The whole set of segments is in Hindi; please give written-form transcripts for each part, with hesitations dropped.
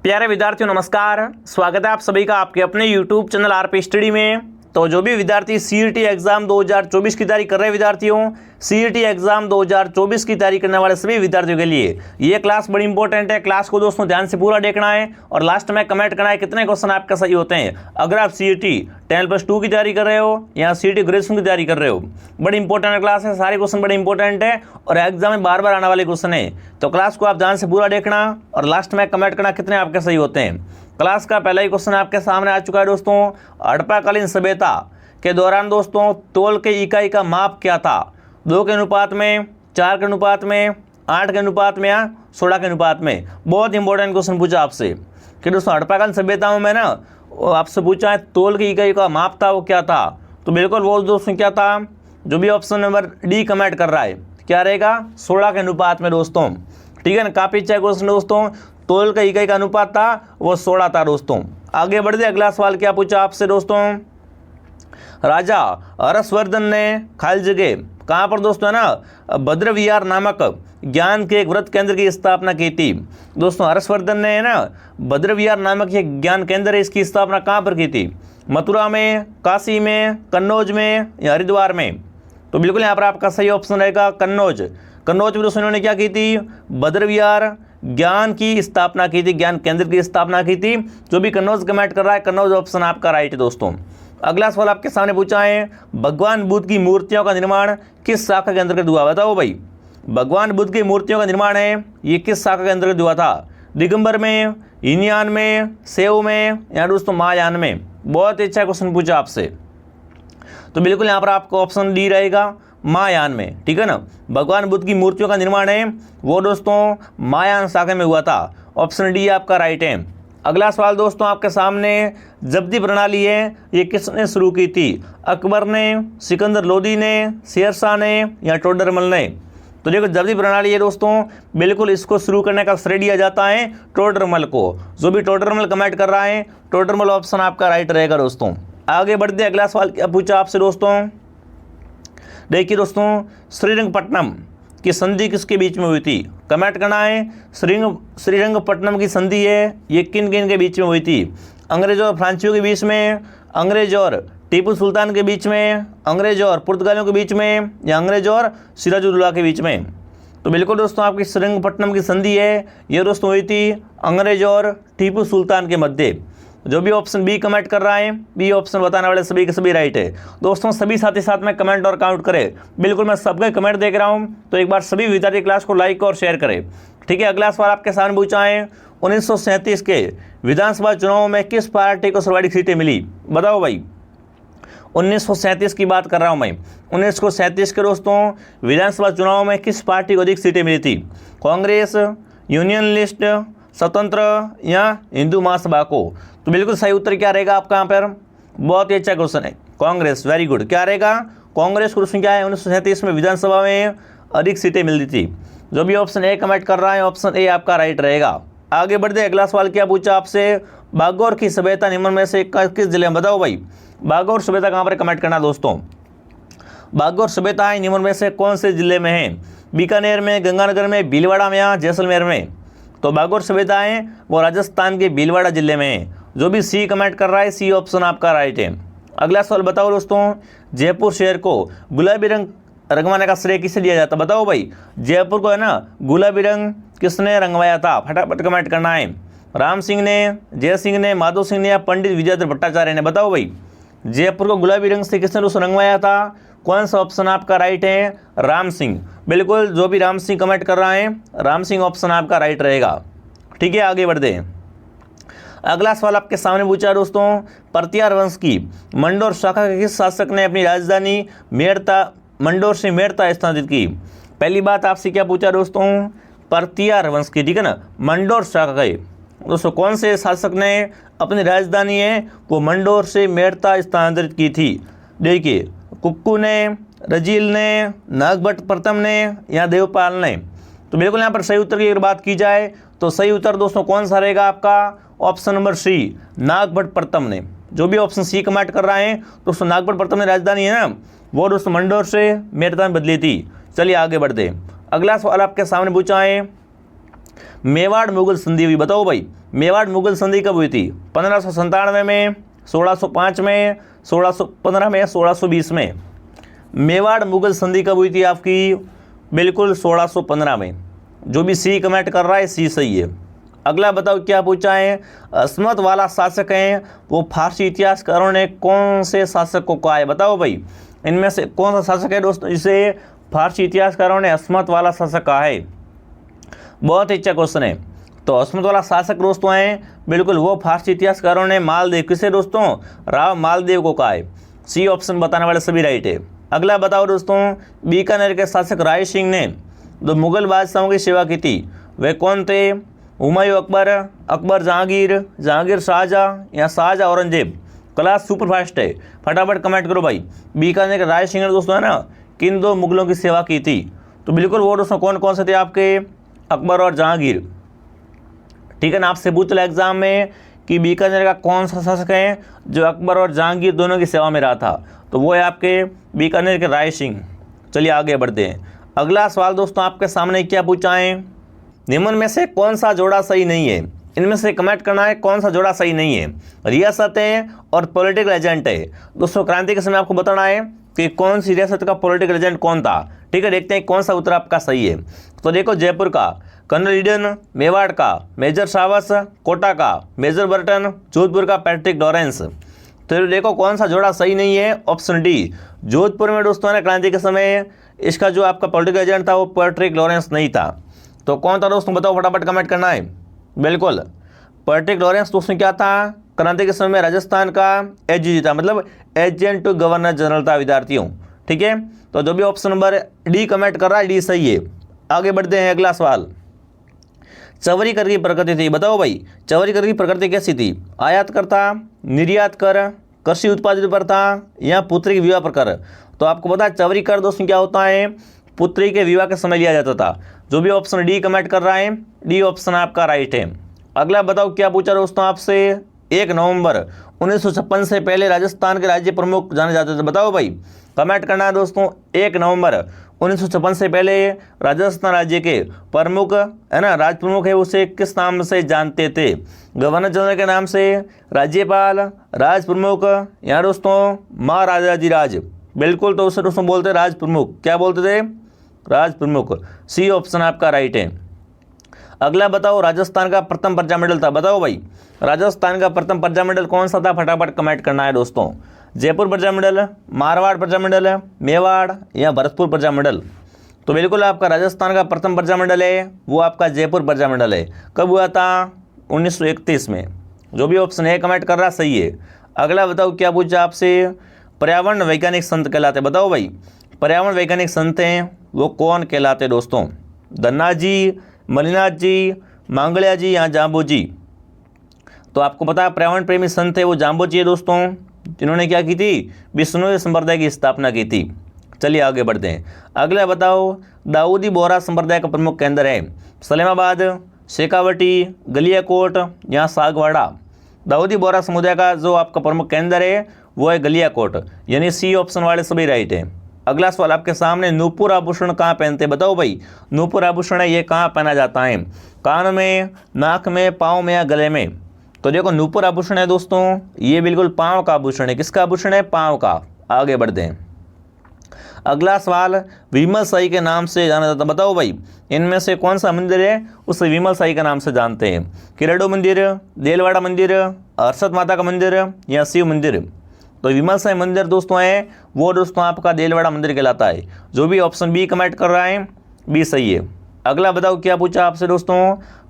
प्यारे विद्यार्थियों नमस्कार, स्वागत है आप सभी का आपके अपने YouTube चैनल आरपी स्टडी में। तो जो भी विद्यार्थी सीईटी एग्जाम 2024 की तैयारी कर रहे विद्यार्थियों, सीईटी एग्जाम 2024 की तैयारी करने वाले सभी विद्यार्थियों के लिए ये क्लास बड़ी इंपॉर्टेंट है। क्लास को दोस्तों ध्यान से पूरा देखना है और लास्ट में कमेंट करना है कितने क्वेश्चन आपका सही होते हैं। अगर आप सीईटी 10+2 की तैयारी कर रहे हो या सीईटी ग्रेजुएशन की तैयारी कर रहे हो, बड़ी इंपॉर्टेंट क्लास है। सारे क्वेश्चन बड़े इंपॉर्टेंट है और एग्जाम में बार बार आने वाले क्वेश्चन है। तो क्लास को आप ध्यान से पूरा देखना और लास्ट में कमेंट करना कितने आपके सही होते हैं। क्लास का पहला ही क्वेश्चन आपके सामने आ चुका है दोस्तों। हड़प्पाकालीन सभ्यता के दौरान दोस्तों तौल के इकाई का माप क्या था? 2 के अनुपात में, 4 के अनुपात में, 8 के अनुपात में या 16 के अनुपात में। बहुत इंपॉर्टेंट क्वेश्चन पूछा आपसे कि दोस्तों हड़प्पाकालीन सभ्यताओं में ना आपसे पूछा है तौल की इकाई का माप था वो क्या था? तो बिल्कुल वो दोस्तों क्या था? जो भी ऑप्शन नंबर डी कमेंट कर रहा है क्या रहेगा? 16 के अनुपात में दोस्तों। ठीक है ना, काफी अच्छा क्वेश्चन दोस्तों। तौल का इकाई का अनुपात था वो 16 था दोस्तों। आगे बढ़ते अगला सवाल क्या पूछा आपसे दोस्तों। राजा हर्षवर्धन ने खाली जगह कहाँ पर दोस्तों है ना भद्रविहार नामक ज्ञान के एक वृत्त केंद्र की स्थापना की थी। दोस्तों हर्षवर्धन ने है ना भद्रविहार नामक ये ज्ञान केंद्र है, इसकी स्थापना कहाँ पर की थी? मथुरा में, काशी में, कन्नौज में या हरिद्वार में? तो बिल्कुल यहाँ पर आपका सही ऑप्शन रहेगा कन्नौज। कन्नौज में दोस्तों इन्होंने क्या की थी? भद्रविहार ज्ञान की स्थापना की थी, ज्ञान केंद्र की स्थापना की थी। जो भी कन्नौज कमेंट कर रहा है, कन्नौज ऑप्शन आपका राइट है दोस्तों। अगला सवाल आपके सामने पूछा है भगवान बुद्ध की मूर्तियों का निर्माण किस शाखा के अंतर्गत हुआ? बताओ भाई, भगवान बुद्ध की मूर्तियों का निर्माण है ये किस शाखा के अंतर्गत हुआ था? दिगंबर में, हीनयान में, शैव में या दोस्तों महायान में? बहुत अच्छा क्वेश्चन पूछा आपसे। तो बिल्कुल यहाँ पर आपका ऑप्शन डी रहेगा, महायान में। ठीक है ना, भगवान बुद्ध की मूर्तियों का निर्माण है वो दोस्तों महायान शाखा में हुआ था। ऑप्शन डी आपका राइट है। अगला सवाल दोस्तों आपके सामने, जब्ती प्रणाली है ये किसने शुरू की थी? अकबर ने, सिकंदर लोदी ने, शेरशाह ने या टोडरमल ने? तो देखो जब्ती प्रणाली है दोस्तों, बिल्कुल इसको शुरू करने का श्रेय दिया जाता है टोडरमल को। जो भी टोडरमल कमेंट कर रहा है, टोडरमल ऑप्शन आपका राइट रहेगा दोस्तों। आगे बढ़ते अगला सवाल क्या पूछा आपसे दोस्तों। देखिए दोस्तों, श्रीरंगपट्टनम की संधि किसके बीच में हुई थी? कमेंट करना है। श्रीरंगपट्टनम की संधि है ये किन किन के बीच में हुई थी? अंग्रेज और फ्रांसीसियों के बीच में, अंग्रेज और टीपू सुल्तान के बीच में, अंग्रेज और पुर्तगालियों के बीच में या अंग्रेज और सिराजुद्दौला के बीच में? तो बिल्कुल दोस्तों आपकी श्रीरंगपट्टनम की संधि है ये दोस्तों हुई थी अंग्रेज और टीपू सुल्तान के मध्य। जो भी ऑप्शन बी कमेंट कर रहा है, बी ऑप्शन बताने वाले सभी के सभी राइट है दोस्तों। सभी साथी साथ में कमेंट और काउंट करें। बिल्कुल मैं सबके कमेंट देख रहा हूं, तो एक बार सभी विद्यार्थी क्लास को लाइक और शेयर करें। ठीक है, अगला सवाल आपके सामने पूछा है 1937 के विधानसभा चुनाव में किस पार्टी को सर्वाधिक सीटें मिली? बताओ भाई, 1937 की बात कर रहा हूं मैं। 1937 के दोस्तों विधानसभा चुनाव में किस पार्टी को अधिक सीटें मिली थी? कांग्रेस, यूनियन लिस्ट, स्वतंत्र या हिंदू महासभा को? तो बिल्कुल सही उत्तर क्या रहेगा आपका यहाँ पर? बहुत ही अच्छा क्वेश्चन है, कांग्रेस। Very good. क्या रहेगा? कांग्रेस को क्या है 1937 में विधानसभा में अधिक सीटें मिलती थी। जो भी ऑप्शन ए कमेंट कर रहा है, ऑप्शन ए आपका राइट रहेगा। आगे बढ़ते अगला सवाल क्या पूछा आपसे। बागौर की सभ्यता निम्न में से किस जिले में? बताओ भाई, बागौर सभ्यता कहाँ पर कमेंट करना दोस्तों। बागौर सभ्यता निम्न में से कौन से जिले में है? बीकानेर में, गंगानगर में, भीलवाड़ा में या जैसलमेर में? तो बागौर सभ्यता है वो राजस्थान के भीलवाड़ा जिले में है। जो भी सी कमेंट कर रहा है, सी ऑप्शन आपका राइट है। अगला सवाल बताओ दोस्तों, जयपुर शहर को गुलाबी रंग रंगवाने का श्रेय किसे दिया जाता? बताओ भाई, जयपुर को है ना गुलाबी रंग किसने रंगवाया था? फटाफट कमेंट करना है। राम सिंह ने, जय सिंह ने, माधव सिंह ने या पंडित विजयाधर भट्टाचार्य ने? बताओ भाई, जयपुर को गुलाबी रंग से किसने दोस्तों रंगवाया था? कौन सा ऑप्शन आपका राइट है? राम सिंह। बिल्कुल, जो भी राम सिंह कमेंट कर रहा है, राम सिंह ऑप्शन आपका राइट रहेगा। ठीक है, आगे बढ़ते हैं। अगला सवाल आपके सामने पूछा दोस्तों, परतियार वंश की मंडोर शाखा के किस शासक ने अपनी राजधानी मंडोर से मेड़ता स्थानांतरित की? पहली बात आपसे क्या पूछा दोस्तों? परतियार वंश की, ठीक है ना, मंडोर शाखा के दोस्तों कौन से शासक ने अपनी राजधानी है वो मंडोर से मेड़ता स्थानांतरित की थी? देखिए, कुक्कू ने, रजील ने, नागभट्ट प्रथम ने या देवपाल ने? तो बिल्कुल यहाँ पर सही उत्तर की अगर बात की जाए तो सही उत्तर दोस्तों कौन सा रहेगा आपका? ऑप्शन नंबर सी, नागभट्ट प्रथम ने। जो भी ऑप्शन सी कमेंट कर रहे हैं दोस्तों, नागभट्ट प्रथम ने राजधानी है ना वो दोस्तों मंडोर से मेड़ता में बदली थी। चलिए आगे बढ़ते। अगला सवाल आपके सामने पूछा है मेवाड़ मुगल संधि हुई, बताओ भाई मेवाड़ मुगल संधि कब हुई थी? 1597 में, 1605 में, 1615 में, 1620 में। मेवाड़ मुगल संधि कब हुई थी आपकी? बिल्कुल 1615 में। जो भी सी कमेंट कर रहा है सी सही है। अगला बताओ क्या पूछा है? अस्मत वाला शासक हैं वो फारसी इतिहासकारों ने कौन से शासक को कहा है? बताओ भाई इनमें से कौन सा शासक है दोस्तों जिसे फारसी इतिहासकारों ने अस्मत वाला शासक कहा है? बहुत ही अच्छा क्वेश्चन है। तो अस्मत वाला शासक दोस्तों हैं बिल्कुल वो फारसी इतिहासकारों ने मालदेव, किसे दोस्तों? राव मालदेव को कहा है। सी ऑप्शन बताने वाले सभी राइट है। अगला बताओ दोस्तों, बीकानेर के शासक राय सिंह ने जो मुगल बादशाहों की सेवा की थी वे कौन थे? हुमायूं अकबर, अकबर जहांगीर, जहांगीर शाहजहाँ या Shahjahan Aurangzeb? Class super fast है, फटाफट कमेंट करो भाई। बीकानेर के राय सिंह ने दोस्तों है ना किन दो मुगलों की सेवा की थी? तो बिल्कुल वो दोस्तों कौन कौन से थे आपके? अकबर और जहांगीर। ठीक है ना, आपसे पूछ लिया एग्जाम में कि बीकानेर का कौन सा शासक है जो अकबर और जहांगीर दोनों की सेवा में रहा था? तो वो है आपके बीकानेर के राय सिंह। चलिए आगे बढ़ते हैं। अगला सवाल दोस्तों आपके सामने क्या पूछा है? निम्न में से कौन सा जोड़ा सही नहीं है? इनमें से कमेंट करना है कौन सा जोड़ा सही नहीं है। रियासत है और पॉलिटिकल एजेंट है। दोस्तों क्रांति के समय आपको बताना है कि कौन सी रियासत का पॉलिटिकल एजेंट कौन था। ठीक है, देखते हैं कौन सा उत्तर आपका सही है। तो देखो जयपुर का कर्नल ईडन, मेवाड़ का मेजर सावस, कोटा का मेजर बर्टन, जोधपुर का पैट्रिक लॉरेंस। तो देखो कौन सा जोड़ा सही नहीं है? Option D. जोधपुर में दोस्तों है क्रांति के समय इसका जो आपका पॉलिटिकल एजेंट था वो पैट्रिक लॉरेंस नहीं था। तो कौन था दोस्तों बताओ, फटाफट कमेंट करना है। बिल्कुल पैट्रिक लॉरेंस दोस्तों क्या था? क्रांति के समय राजस्थान का एजीजी था, मतलब एजेंट टू गवर्नर जनरल था विद्यार्थियों। ठीक है, तो जो भी ऑप्शन नंबर डी कमेंट कर रहा है डी सही है। आगे बढ़ते हैं अगला सवाल। चवरीकर की प्रकृति थी, बताओ भाई चवरीकर की प्रकृति कैसी थी? आयात करता, निर्यात कर, कृषि उत्पादित पर था या पुत्री के विवाह पर कर? तो आपको पता है चवरीकर दोस्तों क्या होता है? पुत्री के विवाह के समय लिया जाता था। जो भी ऑप्शन डी कमेंट कर रहा है डी ऑप्शन आपका राइट है। अगला बताओ क्या पूछा दोस्तों आपसे? 1 नवंबर 1956 से पहले राजस्थान के राज्य प्रमुख जाने जाते थे। बताओ भाई कमेंट करना है दोस्तों। 1 नवंबर 1956 से पहले राजस्थान राज्य के प्रमुख है ना, राज प्रमुख है, उसे किस नाम से जानते थे? गवर्नर जनरल के नाम से, राज्यपाल, राज प्रमुख या दोस्तों महाराजाधिराज? बिल्कुल, तो उसे दोस्तों बोलते राज प्रमुख। क्या बोलते थे? राज प्रमुख। सी ऑप्शन आपका राइट है। अगला बताओ राजस्थान का प्रथम प्रजा मंडल था। बताओ भाई राजस्थान का प्रथम प्रजा मंडल कौन सा था? फटाफट कमेंट करना है दोस्तों। जयपुर प्रजा मंडल, मारवाड़ प्रजा मंडल, मेवाड़ या भरतपुर प्रजा मंडल? तो बिल्कुल आपका राजस्थान का प्रथम प्रजा मंडल है वो आपका जयपुर प्रजा मंडल है। कब हुआ था? 1931 में। जो भी ऑप्शन है कमेंट कर रहा सही है। अगला बताओ क्या पूछा आपसे? पर्यावरण वैज्ञानिक संत कहलाते। बताओ भाई पर्यावरण वैज्ञानिक संत हैं वो कौन कहलाते दोस्तों? धन्ना जी, मलिनाथ जी, मांगलिया जी या जाम्बू जी? तो आपको पता है पर्यावरण प्रेमी संत है वो जाम्बू जी है दोस्तों, जिन्होंने क्या की थी? बिश्नोई संप्रदाय की स्थापना की थी। चलिए आगे बढ़ते हैं। अगला बताओ दाऊदी बोहरा संप्रदाय का प्रमुख केंद्र है? सलेमाबाद, शेखावटी, गलियाकोट या सागवाड़ा? दाऊदी बोहरा समुदाय का जो आपका प्रमुख केंद्र है वो है गलियाकोट, यानी सी ऑप्शन वाले सभी राइट है। अगला सवाल आपके सामने, नूपुर आभूषण कहाँ पहनते? बताओ भाई नूपुर आभूषण है ये कहाँ पहना जाता है? कान में, नाक में, पाँव में या गले में? तो देखो नूपुर आभूषण है दोस्तों ये बिल्कुल पाँव का आभूषण है। किसका आभूषण है? पाँव का। आगे बढ़ते हैं। अगला सवाल, विमल साई के नाम से जाना जाता। बताओ भाई इनमें से कौन सा मंदिर है उसे विमल साई के नाम से जानते हैं? किरडू मंदिर, देलवाड़ा मंदिर, हर्षद माता का मंदिर या शिव मंदिर? तो विमल साई मंदिर दोस्तों है वो दोस्तों आपका देलवाड़ा मंदिर कहलाता है। जो भी ऑप्शन बी कमेंट कर रहा है बी सही है। अगला बताओ क्या पूछा आपसे दोस्तों?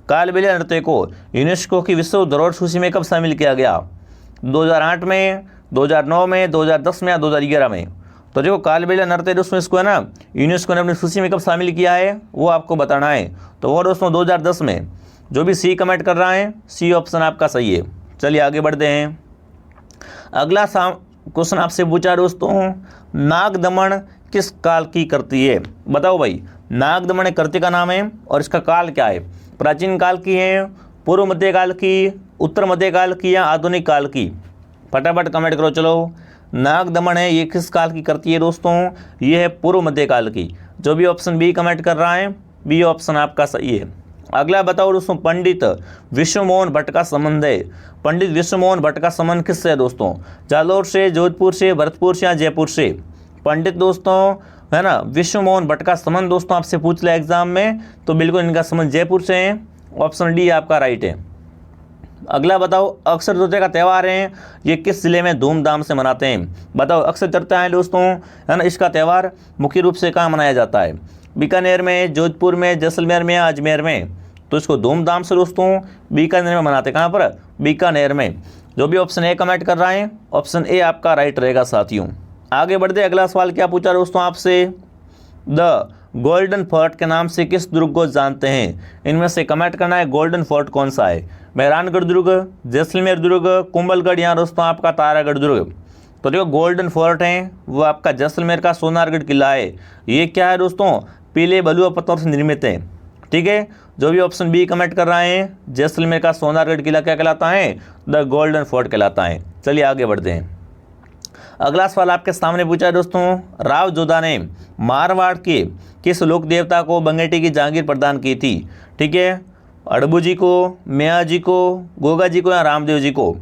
कालबेलिया नृत्य को यूनेस्को की विश्व धरोहर सूची में कब शामिल किया गया? 2008 में, 2009 में, 2010 में या 2011 में? तो देखो कालबेलिया नृत्य दोस्तों इसको है ना यूनेस्को ने अपनी सूची में कब शामिल किया है वो आपको बताना है। तो वो दोस्तों 2010 में। जो भी सी कमेंट कर रहा है सी ऑप्शन आपका सही है। चलिए आगे बढ़ते हैं। अगला क्वेश्चन आपसे पूछा दोस्तों, नाग दमन किस काल की कृति है? बताओ भाई नाग दमन एक कृति का नाम है और इसका काल क्या है? प्राचीन काल की है, पूर्व मध्यकाल की, उत्तर मध्यकाल की या आधुनिक काल की? फटाफट कमेंट करो। चलो नाग दमन है ये किस काल की कृति है दोस्तों? ये है पूर्व मध्यकाल की। जो भी ऑप्शन बी कमेंट कर रहा है बी ऑप्शन आपका सही है। अगला बताओ दोस्तों, पंडित विश्वमोहन भट्ट का संबंध है। पंडित विश्वमोहन भट्ट का संबंध किससे है दोस्तों? जालौर से, जोधपुर से, भरतपुर से या जयपुर से? पंडित दोस्तों है ना विश्वमोहन भट्ट का संबंध दोस्तों आपसे पूछ लिया एग्जाम में, तो बिल्कुल इनका संबंध जयपुर से है। ऑप्शन डी आपका राइट है। अगला बताओ, अक्षय तृतीया का त्यौहार है, ये किस जिले में धूमधाम से मनाते हैं? बताओ, अक्षय तृतीया है दोस्तों है ना, इसका त्यौहार मुख्य रूप से कहाँ मनाया जाता है? बीकानेर में, जोधपुर में, जैसलमेर में या अजमेर में? तो इसको धूमधाम से दोस्तों बीकानेर में मनाते हैं। कहाँ पर? बीकानेर में। जो भी ऑप्शन ए कमेंट कर रहा है, ऑप्शन ए आपका राइट रहेगा साथियों। आगे बढ़ते, अगला सवाल क्या पूछा दोस्तों आपसे? द गोल्डन फोर्ट के नाम से किस दुर्ग को जानते हैं? इनमें से कमेंट करना है गोल्डन फोर्ट कौन सा है। मेहरानगढ़ दुर्ग, जैसलमेर दुर्ग, कुंभलगढ़ या दोस्तों आपका तारागढ़ दुर्ग? तो देखो गोल्डन फोर्ट है वो आपका जैसलमेर का सोनारगढ़ किला है। ये क्या है दोस्तों? पीले बलुआ पत्थर से निर्मित है। ठीक है, जो भी ऑप्शन बी कमेंट कर रहे हैं, जैसलमेर का सोनारगढ़ किला क्या कहलाता है? द गोल्डन फोर्ट कहलाता है। चलिए आगे बढ़ते हैं। अगला सवाल आपके सामने पूछा है दोस्तों, राव जोधा ने मारवाड़ के किस लोक देवता को बंगेटी की जागीर प्रदान की थी? ठीक है, अड़बू जी को, मियाँ जी को, गोगा जी को या रामदेव जी को?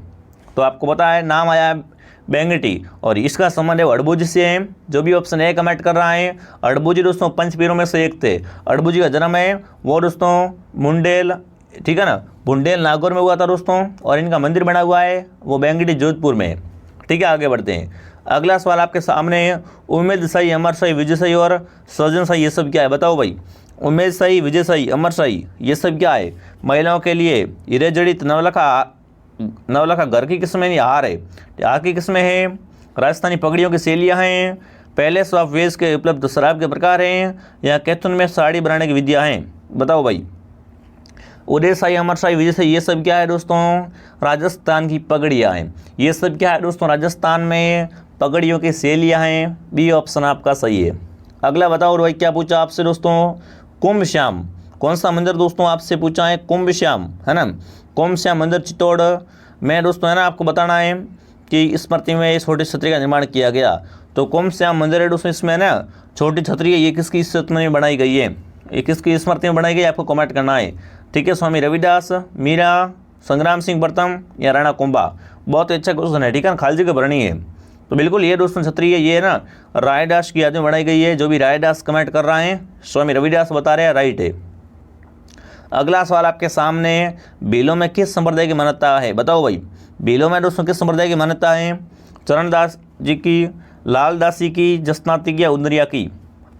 तो आपको पता है नाम आया है बेंगटी और इसका संबंध है अड़बू जी से है। जो भी ऑप्शन ए कमेंट कर रहा है, अड़बू जी दोस्तों पंचपीरों में से एक थे। अड़बू जी का जन्म है वो दोस्तों मुंडेल, ठीक है ना, बुंडेल नागौर में हुआ था दोस्तों, और इनका मंदिर बना हुआ है वो बेंगटी जोधपुर में। ठीक है, आगे बढ़ते हैं। अगला सवाल आपके सामने है, उम्मेद शाही, अमर शाही, विजय शाही और सृजन शाही ये सब क्या है? बताओ भाई, उम्मेद शाही, विजय शाही, अमर शाही ये सब क्या है? महिलाओं के लिए हीरे जड़ित नवलखा घर की किस्में नहीं हार है, हार की किस्में हैं, राजस्थानी पगड़ियों की शैलियाँ हैं, पहले स्वाप वेश के उपलब्ध शराब के प्रकार हैं, या कैथुन में साड़ी बनाने की विद्या हैं? बताओ भाई, उदय शाही, अमर शाही, विजय शाही ये सब क्या है दोस्तों? राजस्थान की पगड़ियाँ हैं। ये सब क्या है दोस्तों? राजस्थान में पगड़ियों की शैलियाँ हैं। बी ऑप्शन आपका सही है। अगला बताओ भाई क्या पूछा आपसे दोस्तों? कुंभ श्याम कौन सा मंदिर दोस्तों आपसे पूछा है? कुंभ श्याम है ना, कुंभ श्याम मंदिर चित्तौड़ में दोस्तों है ना, आपको बताना है कि स्मृति में छोटी छतरी का निर्माण किया गया। तो कुंभ श्याम मंदिर है दोस्तों, इसमें ना छोटी छतरी है, ये किसकी स्मृति में बनाई गई है? ये किसकी स्मृति में बनाई गई आपको कमेंट करना है। ठीक है, स्वामी रविदास, मीरा, संग्राम सिंह प्रथम या राणा कुंभा? बहुत अच्छा क्वेश्चन है। ठीक है ना, खाली जगह भरनी है। तो बिल्कुल ये दोस्तों छतरी है, ये है ना रायदास की याद में बनाई गई है। जो भी रायदास कमेंट कर रहा है, स्वामी रविदास बता रहे हैं, राइट है। अगला सवाल आपके सामने है, भीलों में किस संप्रदाय की मान्यता है? बताओ भाई, भीलों में दोस्तों किस संप्रदाय की मान्यता है? चरणदास जी की, लालदासी की, जसनाती की या उंदरिया की?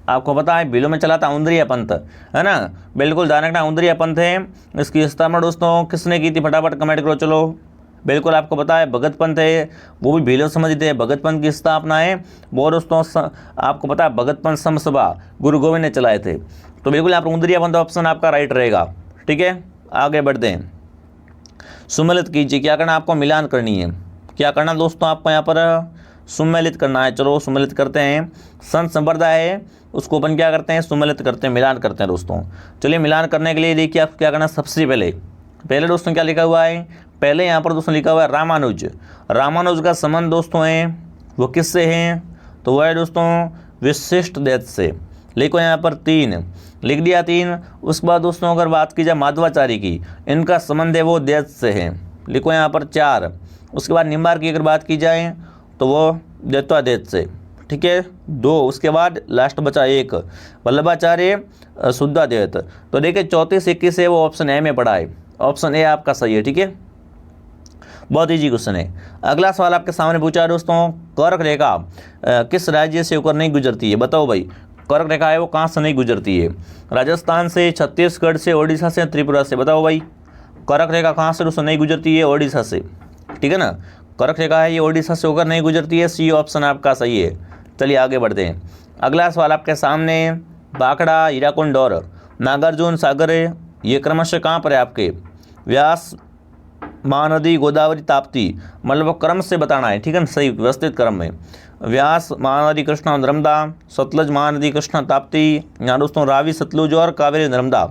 आपको पता है भीलों में चला था उंदरिया पंथ है ना, बिल्कुल दानकड़ा उंदरिया पंथ है। इसकी स्थापना दोस्तों किसने की थी? फटाफट कमेंट करो। चलो बिल्कुल आपको पता है भगत पंथ है, वो भी भीलों समझते हैं। भगत पंथ की स्थापना है वो दोस्तों आपको पता है भगत पंथ सम सभा गुरु गोविंद ने चलाए थे। तो बिल्कुल यहाँ पर उंदरिया पंथ ऑप्शन आपका राइट रहेगा। ठीक है, आगे बढ़ते हैं। सुमेलित कीजिए, क्या करना आपको? मिलान करनी है। क्या करना दोस्तों आपको यहाँ पर? सुमेलित करना है। चलो सुमेलित करते हैं। संत संप्रदाय है उसको अपन क्या करते हैं? सुमेलित करते हैं, मिलान करते हैं दोस्तों। चलिए मिलान करने के लिए देखिए आपको क्या करना। सबसे पहले दोस्तों क्या लिखा हुआ है? पहले यहाँ पर दोस्तों लिखा हुआ है रामानुज। रामानुज का संबंध दोस्तों है वो किससे हैं? तो वह है दोस्तों विशिष्ट दैत्य से। लिखो यहाँ पर 3, लिख दिया 3। उसके बाद दोस्तों अगर बात की जाए माधवाचार्य की, इनका संबंध है वो दैत्य से है। लिखो यहाँ पर 4। उसके बाद निम्बार्क की अगर बात की जाए तो वो दैत्यादैत्य से। ठीक है, 2। उसके बाद लास्ट बचा 1, वल्लभाचार्य शुद्धादैत्य। तो देखिए 34 से 21 है वो ऑप्शन ए में पड़ा है। ऑप्शन ए आपका सही है। ठीक है, बहुत ईजी क्वेश्चन है। अगला सवाल आपके सामने पूछा है दोस्तों, कर्क रेखा किस राज्य से होकर नहीं गुजरती है? बताओ भाई, कर्क रेखा है वो कहाँ से नहीं गुजरती है? राजस्थान से, छत्तीसगढ़ से, ओडिशा से, त्रिपुरा से? बताओ भाई, कर्क रेखा कहाँ से दोस्तों नहीं गुजरती है? ओडिशा से। ठीक है ना, कर्क रेखा है ये ओडिशा से होकर नहीं गुजरती है। सी ऑप्शन आपका सही है। चलिए आगे बढ़ते हैं। अगला सवाल आपके सामने, बाखड़ा, हीराकुंड और नागार्जुन सागर ये क्रमशः कहाँ पर है आपके? व्यास, महानदी, गोदावरी, ताप्ती, मतलब क्रम से बताना है। ठीक है ना, सही व्यवस्थित क्रम में। व्यास, महानदी, कृष्णा, नर्मदा, सतलज, महानदी, कृष्णा, ताप्ती, यहाँ दोस्तों रावी, सतलुज और कावेरी, नर्मदा।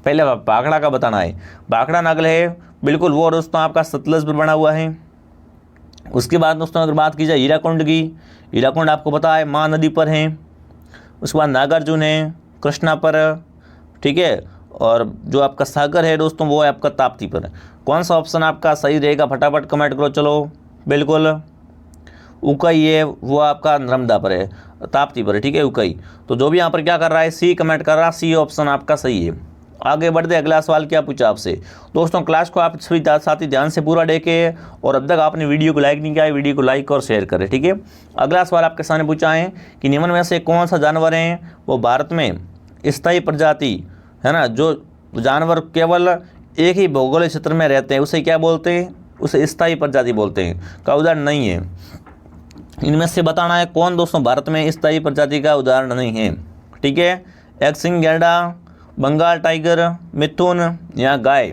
पहले बाखड़ा का बताना है। बाखड़ा नागल है बिल्कुल वो दोस्तों आपका सतलज पर बना हुआ है। उसके बाद दोस्तों अगर बात की जाए हीराकुंड की, हीराकुंड आपको पता है महानदी पर है। उसके बाद नागार्जुन है कृष्णा पर। ठीक है, और जो आपका सागर है दोस्तों वो है आपका ताप्ती पर। कौन सा ऑप्शन आपका सही रहेगा फटाफट कमेंट करो। चलो बिल्कुल उकई है वो आपका नर्मदा पर है, ताप्ती पर है, ठीक है उकई। तो जो भी यहाँ पर क्या कर रहा है सी कमेंट कर रहा है, सी ऑप्शन आपका सही है। आगे बढ़ते अगला सवाल क्या पूछा आपसे दोस्तों। क्लास को आप सभी साथी ध्यान से पूरा देखें और अब तक आपने वीडियो को लाइक नहीं किया है वीडियो को लाइक और शेयर करें, ठीक है। अगला सवाल आपके सामने पूछा है कि निम्न में से कौन सा जानवर है वो भारत में स्थायी प्रजाति है ना, जो जानवर केवल एक ही भौगोलिक क्षेत्र में रहते हैं उसे क्या बोलते हैं, उसे स्थायी प्रजाति बोलते हैं, का उदाहरण नहीं है। इनमें से बताना है कौन दोस्तों भारत में स्थायी प्रजाति का उदाहरण नहीं है, ठीक है। एक सिंह गैंडा, बंगाल टाइगर, मिथुन या गाय।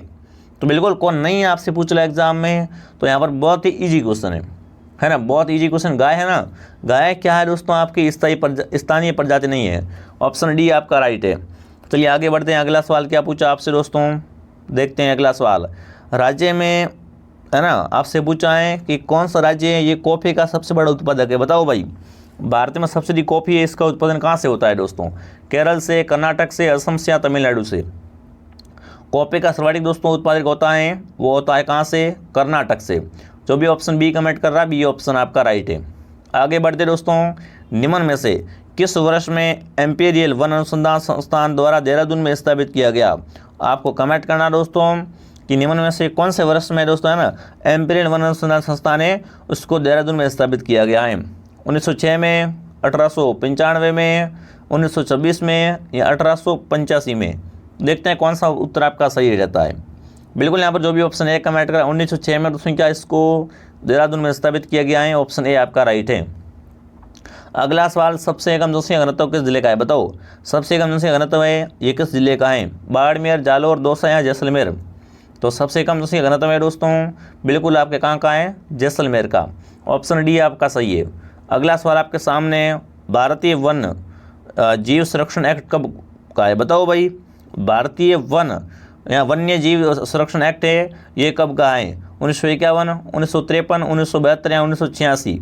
तो बिल्कुल कौन नहीं है आपसे पूछ लो एग्जाम में। तो यहाँ पर बहुत ही इजी क्वेश्चन है ना, बहुत इजी क्वेश्चन। गाय है ना, गाय क्या है दोस्तों आपकी स्थानीय प्रजाति नहीं है। ऑप्शन डी आपका राइट है। चलिए आगे बढ़ते हैं। अगला सवाल क्या पूछा आपसे दोस्तों, देखते हैं अगला सवाल। राज्य में है ना आपसे पूछा है कि कौन सा राज्य है ये कॉफ़ी का सबसे बड़ा उत्पादक है। बताओ भाई, भारत में सबसे बड़ी कॉफ़ी है, इसका उत्पादन कहाँ से होता है दोस्तों। केरल से, कर्नाटक से, असम से या तमिलनाडु से। कॉफ़ी का सर्वाधिक दोस्तों उत्पादक होता है वो होता है कहाँ से, कर्नाटक से। जो भी ऑप्शन बी कमेंट कर रहा है बी ऑप्शन आपका राइट है। आगे बढ़ते दोस्तों। निम्न में से किस वर्ष में एम्पीरियल वन अनुसंधान संस्थान द्वारा देहरादून में स्थापित किया गया। आपको कमेंट करना दोस्तों कि निम्न में से कौन से वर्ष में दोस्तों है ना एम्पीरियल वन अनुसंधान संस्थान है उसको देहरादून में स्थापित किया गया है। 1906 में, 1895 में, 1926 में या 1885 में। देखते हैं कौन सा उत्तर आपका सही रहता है। बिल्कुल यहाँ पर जो भी ऑप्शन ए कमेंट करा 1906 में दोस्तों क्या इसको देहरादून में स्थापित किया गया है, ऑप्शन ए आपका राइट है। अगला सवाल, सबसे कम जनसंख्या घनत्व किस जिले का है। बताओ सबसे कम जनसंख्या घनत्व है ये किस जिले का है, बाड़मेर, जालौर, दौसा या जैसलमेर। तो सबसे कम जनसंख्या घनत्व है दोस्तों बिल्कुल आपके कहाँ का है, जैसलमेर का। ऑप्शन डी आपका सही है। अगला सवाल आपके सामने, भारतीय वन जीव संरक्षण एक्ट कब का है। बताओ भाई, भारतीय वन या वन्य जीव संरक्षण एक्ट है ये कब का है, 1951, 1953, 1972 या 1986।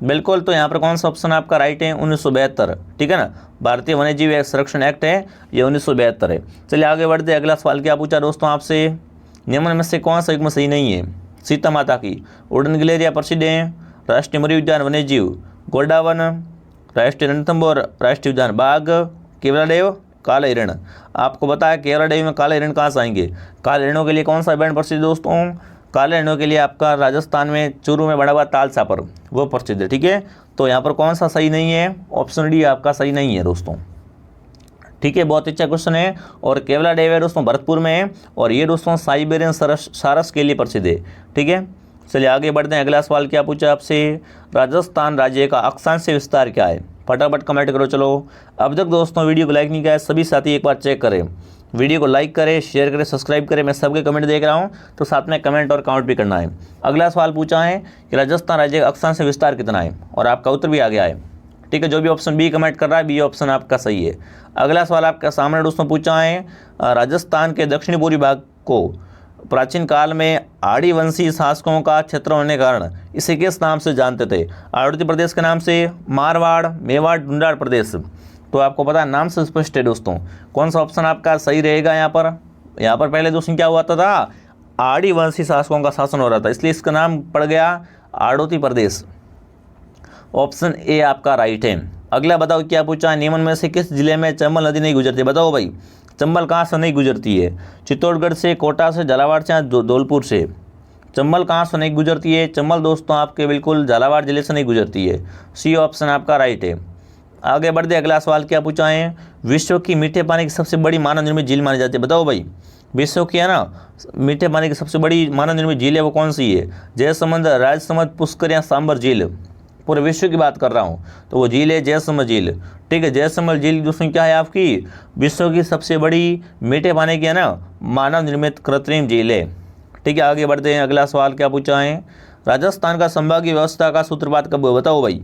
बिल्कुल तो यहाँ पर कौन सा ऑप्शन आपका राइट है, 1972, ठीक है ना। भारतीय वन्य जीव संरक्षण एक्ट है ये 1972 है। चलिए आगे बढ़ते। अगला सवाल क्या पूछा दोस्तों आपसे, निम्न में से कौन सा युग्म सही नहीं है। सीता माता की उड़न गिलेरिया प्रसिद्ध है, राष्ट्रीय मृग उद्यान वन्य जीव गोल्डावन, राष्ट्रीय रणथंभौर राष्ट्रीय उद्यान बाघ, केवलादेव, काले हिरण। आपको पता है केवलादेव में काले हिरण कहाँ से आएंगे। काले हिरणों के लिए कौन सा बैंड प्रसिद्ध दोस्तों, काले हिरणों के लिए आपका राजस्थान में चूरू में बड़ा हुआ तालसा पर वो प्रसिद्ध है, ठीक है। तो यहाँ पर कौन सा सही नहीं है, ऑप्शन डी आपका सही नहीं है दोस्तों, ठीक है। बहुत अच्छा क्वेश्चन है। और केवलादेव है दोस्तों भरतपुर में है और ये दोस्तों साइबेरियन सारस के लिए प्रसिद्ध है, ठीक है। चलिए आगे बढ़ते हैं। अगला सवाल क्या पूछा आपसे, राजस्थान राज्य का अक्षांश विस्तार क्या है। फटाफट कमेंट करो। चलो अब तक दोस्तों वीडियो को लाइक नहीं किया है सभी साथी एक बार चेक करें, वीडियो को लाइक करें, शेयर करें, सब्सक्राइब करें। मैं सबके कमेंट देख रहा हूं तो साथ में कमेंट और काउंट भी करना है। अगला सवाल पूछा है कि राजस्थान राज्य का अक्षांश विस्तार कितना है और आपका उत्तर भी आ गया है, ठीक है। जो भी ऑप्शन बी कमेंट कर रहा है बी ऑप्शन आपका सही है। अगला सवाल आपके सामने दोस्तों पूछा है, राजस्थान के दक्षिणी पूर्वी भाग को प्राचीन काल में आदिवंशी शासकों का क्षेत्र होने के कारण इसे किस नाम से जानते थे। आवर्ती प्रदेश के नाम से, मारवाड़, मेवाड़, ढूंढाड़ प्रदेश। तो आपको पता है नाम से स्पष्ट है दोस्तों। कौन सा ऑप्शन आपका सही रहेगा यहाँ पर पहले दोस्तों क्या हुआ था, आदिवंशी शासकों का शासन हो रहा था इसलिए इसका नाम पड़ गया आड़ोती प्रदेश। ऑप्शन ए आपका राइट है। अगला बताओ क्या पूछा, निम्न में से किस जिले में चंबल नदी नहीं गुजरती। बताओ भाई चंबल कहाँ से नहीं गुजरती है, चित्तौड़गढ़ से, कोटा से, झालावाड़ से, धौलपुर से। चंबल कहाँ से नहीं गुजरती है, चंबल दोस्तों आपके बिल्कुल झालावाड़ जिले से नहीं गुजरती है, सी ऑप्शन आपका राइट है। आगे बढ़ते अगला सवाल क्या पूछा है, विश्व की मीठे पानी की सबसे बड़ी मानव निर्मित झील मानी जाती है। बताओ भाई विश्व की है ना मीठे पानी की सबसे बड़ी मानव निर्मित झील है वो कौन सी है, जयसमंद, राजसमंद, पुष्कर या सांबर झील। पूरे विश्व की बात कर रहा हूँ तो वो झील है जयसमंद झील, ठीक है। जयसमंद झील दोस्तों क्या है आपकी विश्व की सबसे बड़ी मीठे पानी की है ना मानव निर्मित कृत्रिम झील है, ठीक है। आगे बढ़ते हैं। अगला सवाल क्या पूछा है, राजस्थान का संभागीय व्यवस्था का सूत्रपात कब हुआ। बताओ भाई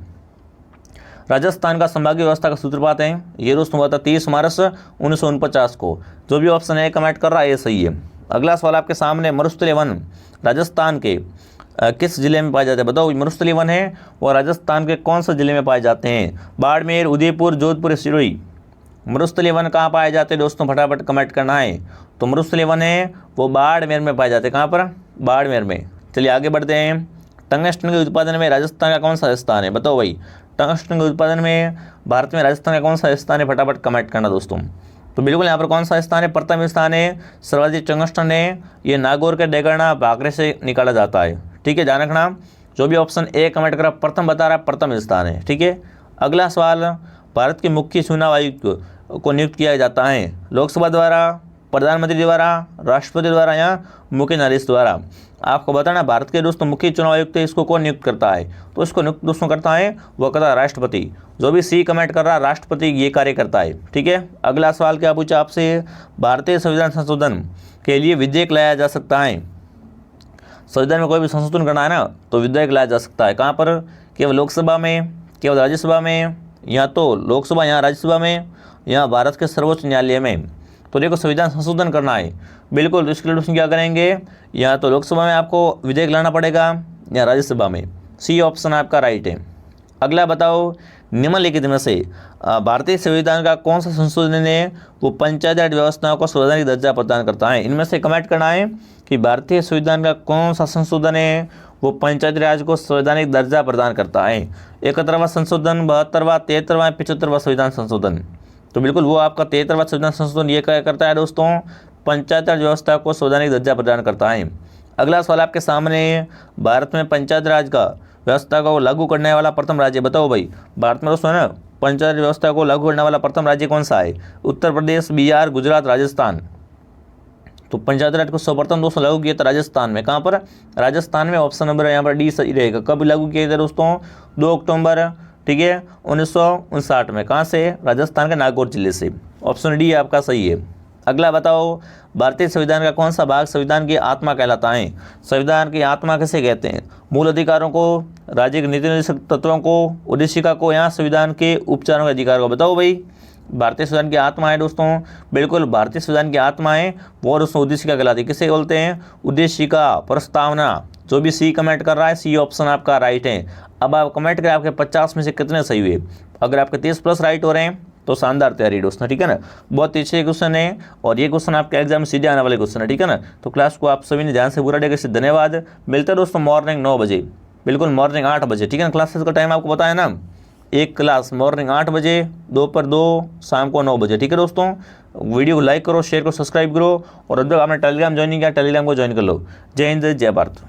राजस्थान का संभागीय व्यवस्था का सूत्रपात है ये दोस्तों हुआ था 30 मार्च 1949 को। जो भी ऑप्शन है कमेंट कर रहा है ये सही है। अगला सवाल आपके सामने, मरुस्थलीय वन राजस्थान के किस जिले में पाए जाते हैं। बताओ मरुस्थलीय वन है और राजस्थान के कौन से जिले में पाए जाते हैं, बाड़मेर, उदयपुर, जोधपुर, सिरोही। मरुस्थलीय वन कहाँ पाए जाते हैं दोस्तों, फटाफट कमेंट करना है। तो मरुस्थलीय वन है वो बाड़मेर में पाए जाते हैं। कहाँ पर? बाड़मेर में। चलिए आगे बढ़ते हैं। टंगस्टन के उत्पादन में राजस्थान का कौन सा स्थान है, बताओ भाई। टंगस्टन के उत्पादन में भारत में राजस्थान का कौन सा स्थान है, फटाफट कमेंट करना दोस्तों। तो बिल्कुल यहाँ पर कौन सा स्थान है, प्रथम स्थान है। सर्वाधिक टंगस्टन है ये नागौर के डेगरना भाखरे से निकाला जाता है। ठीक है, ध्यान रखना। जो भी ऑप्शन ए कमेंट करा प्रथम बता रहा है, प्रथम स्थान है। ठीक है, अगला सवाल, भारत के मुख्य चुनाव आयुक्त को नियुक्त किया जाता है लोकसभा द्वारा, प्रधानमंत्री द्वारा, राष्ट्रपति द्वारा या मुख्य न्यायाधीश द्वारा। आपको बताना भारत के दोस्तों मुख्य चुनाव आयुक्त है, इसको कौन नियुक्त करता है, तो इसको नियुक्त दोस्तों करता है वो करता है राष्ट्रपति। जो भी सी कमेंट कर रहा है राष्ट्रपति ये कार्य करता है। ठीक है, अगला सवाल क्या पूछा आपसे, भारतीय संविधान संशोधन के लिए विधेयक लाया जा सकता है। संविधान में कोई भी संशोधन करना है ना तो विधेयक लाया जा सकता है। कहाँ पर? केवल लोकसभा में, केवल राज्यसभा में, या तो लोकसभा या राज्यसभा में, या भारत के सर्वोच्च न्यायालय में। तो देखो संविधान संशोधन करना है बिल्कुल, तो इसके लिए दोस्तों क्या करेंगे, या तो लोकसभा में आपको विधेयक लाना पड़ेगा या राज्यसभा में। सी ऑप्शन आपका राइट है। अगला बताओ, निम्नलिखित में से भारतीय संविधान का कौन सा संशोधन है वो पंचायती राज व्यवस्थाओं को संवैधानिक दर्जा प्रदान करता है। इनमें से कमेंट करना है कि भारतीय संविधान का कौन सा संशोधन है वो पंचायती राज को संवैधानिक दर्जा प्रदान करता है। 71वां संशोधन, 72वां, 73वां, 75वां संविधान संशोधन। तो बिल्कुल वो आपका 73वां संविधान संशोधन ये क्या करता है दोस्तों, पंचायती राज व्यवस्था को संवैधानिक दर्जा प्रदान करता है। अगला सवाल आपके सामने है, भारत में पंचायत राज का व्यवस्था को लागू करने वाला प्रथम राज्य, बताओ भाई। भारत में दोस्तों है ना पंचायत व्यवस्था को लागू करने वाला प्रथम राज्य कौन सा है, उत्तर प्रदेश, बिहार, गुजरात, राजस्थान। तो पंचायत राज को सर्वप्रथम दोस्तों लागू किया था राजस्थान में। कहाँ पर? राजस्थान में। ऑप्शन नंबर यहाँ पर डी सही रहेगा। कब लागू किया था दोस्तों, 2 अक्टूबर, ठीक है, 1959 में। कहाँ से? राजस्थान के नागौर जिले से। ऑप्शन डी आपका सही है। अगला बताओ, भारतीय संविधान का कौन सा भाग संविधान की आत्मा कहलाता है। संविधान की आत्मा किसे कहते हैं, मूल अधिकारों को, राज्य के नीति निर्देशक तत्वों को, उद्देशिका को, या संविधान के उपचारों के अधिकार को, बताओ भाई। भारतीय संविधान की आत्मा है दोस्तों, बिल्कुल भारतीय संविधान की आत्मा है वो दोस्तों उद्देशिका कहलाती है। किसे बोलते हैं, उद्देशिका, प्रस्तावना। जो भी सी कमेंट कर रहा है सी ऑप्शन आपका राइट है। अब आप कमेंट करें आपके 50 में से कितने सही हुए। अगर आपके 30+ राइट हो रहे हैं तो शानदार तैयारी दोस्तों, ठीक है ना। बहुत अच्छे क्वेश्चन है और ये क्वेश्चन आपके एग्जाम में सीधे आने वाले क्वेश्चन है, ठीक है ना। तो क्लास को आप सभी ने ध्यान से पूरा देखा, धन्यवाद। मिलते हैं दोस्तों मॉर्निंग 9 बजे, बिल्कुल मॉर्निंग 8 बजे, ठीक है ना। क्लासेस का टाइम आपको बताया ना, एक क्लास मॉर्निंग 8 बजे, दोपहर 2, शाम को 9 बजे, ठीक है दोस्तों। वीडियो को लाइक करो, शेयर करो, सब्सक्राइब करो, और अब तक आपने टेलीग्राम ज्वाइन नहीं किया टेलीग्राम को ज्वाइन कर लो। जय हिंद, जय भारत।